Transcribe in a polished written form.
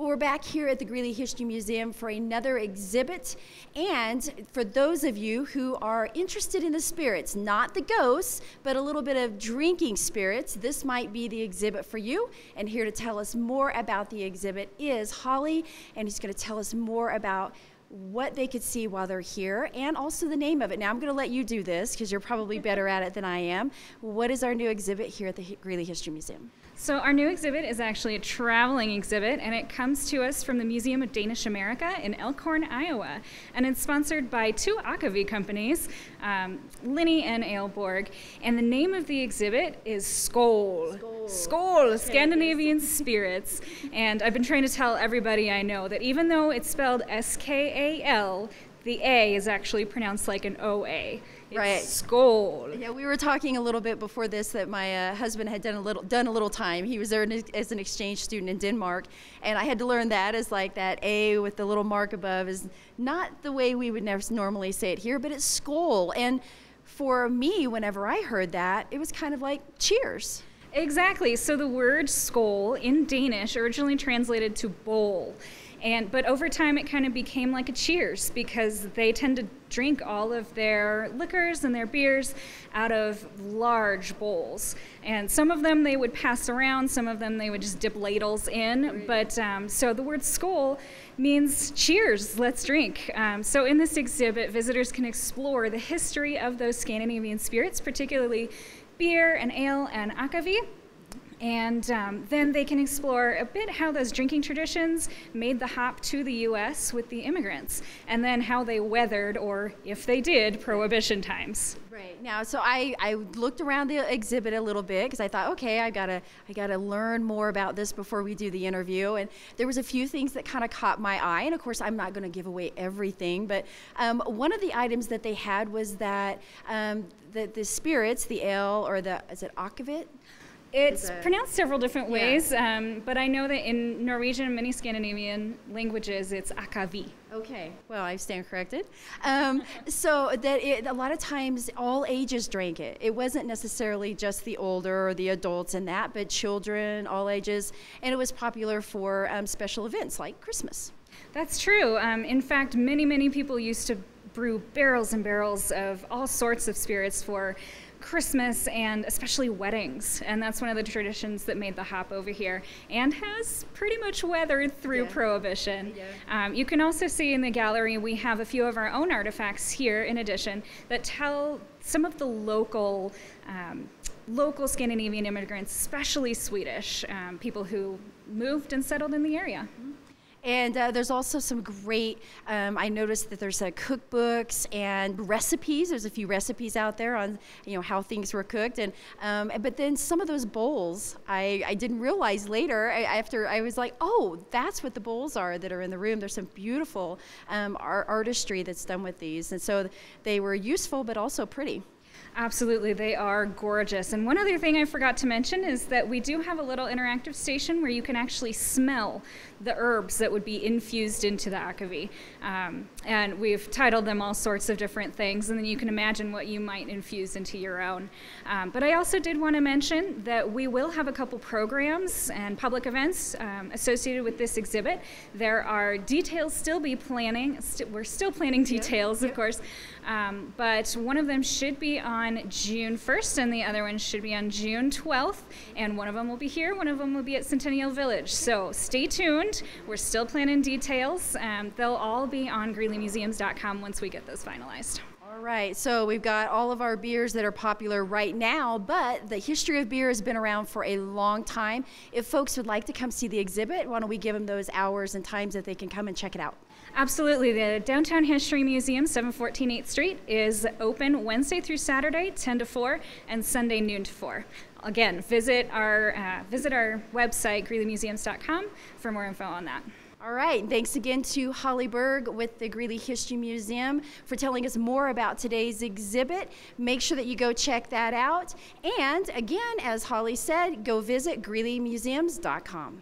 Well, we're back here at the Greeley History Museum for another exhibit. And for those of you who are interested in the spirits, not the ghosts, but a little bit of drinking spirits, this might be the exhibit for you. And here to tell us more about the exhibit is Holly, and he's going to tell us more about what they could see while they're here, and also the name of it. Now, I'm going to let you do this because you're probably better at it than I am. What is our new exhibit here at the Greeley History Museum? So our new exhibit is actually a traveling exhibit, and it comes to us from the Museum of Danish America in Elkhorn, Iowa. And it's sponsored by two Aquavit companies, Linie and Aalborg. And the name of the exhibit is Skål. Skål, Scandinavian Spirits. And I've been trying to tell everybody I know that even though it's spelled S-K-A-L, the A is actually pronounced like an O-A. It's right. Skål. Yeah, we were talking a little bit before this that my husband had done a little time. He was there as an exchange student in Denmark, and I had to learn that as like that A with the little mark above is not the way we would normally say it here, but it's Skål. And for me, whenever I heard that, it was kind of like cheers. Exactly. So the word Skål in Danish originally translated to bowl. But over time it kind of became like a cheers because they tend to drink all of their liquors and their beers out of large bowls. And some of them they would pass around, some of them they would just dip ladles in. But so the word Skål means cheers, let's drink. So in this exhibit, visitors can explore the history of those Scandinavian spirits, particularly beer and ale and akavit. And then they can explore a bit how those drinking traditions made the hop to the U.S. with the immigrants, and then how they weathered, or if they did, Prohibition times. Right. Now, so I looked around the exhibit a little bit because I thought, okay, I gotta learn more about this before we do the interview. And there was a few things that kind of caught my eye. And of course, I'm not going to give away everything, but one of the items that they had was that the spirits, the ale, or is it akavit? It's pronounced several different ways, but I know that in Norwegian and many Scandinavian languages, it's akavit. Okay, well, I stand corrected. So that a lot of times all ages drank it. It wasn't necessarily just the older or the adults in that, but children, all ages, and it was popular for special events like Christmas. That's true. In fact, many people used to brew barrels and barrels of all sorts of spirits for Christmas and especially weddings, and that's one of the traditions that made the hop over here and has pretty much weathered through Prohibition. You can also see in the gallery we have a few of our own artifacts here in addition that tell some of the local Scandinavian immigrants, especially Swedish people who moved and settled in the area. And there's also some great, I noticed that there's cookbooks and recipes. There's a few recipes out there on, how things were cooked. And but then some of those bowls, I didn't realize later, after I was like, oh, that's what the bowls are that are in the room. There's some beautiful artistry that's done with these. And so they were useful, but also pretty. Absolutely, they are gorgeous. And one other thing I forgot to mention is that we do have a little interactive station where you can actually smell the herbs that would be infused into the akavit. And we've titled them all sorts of different things, and then you can imagine what you might infuse into your own. But I also did want to mention that we will have a couple programs and public events associated with this exhibit. There are details still be planning. We're still planning details, of course. But one of them should be on June 1st, and the other one should be on June 12th. And one of them will be here, one of them will be at Centennial Village. So stay tuned. We're still planning details. They'll all be on GreeleyMuseums.com once we get those finalized. All right, so we've got all of our beers that are popular right now, but the history of beer has been around for a long time. If folks would like to come see the exhibit, why don't we give them those hours and times that they can come and check it out? Absolutely. The Downtown History Museum, 714 8th Street, is open Wednesday through Saturday, 10 to 4, and Sunday, noon to 4. Again, visit our website, GreeleyMuseums.com, for more info on that. All right, thanks again to Holly Berg with the Greeley History Museum for telling us more about today's exhibit. Make sure that you go check that out. And again, as Holly said, go visit GreeleyMuseums.com.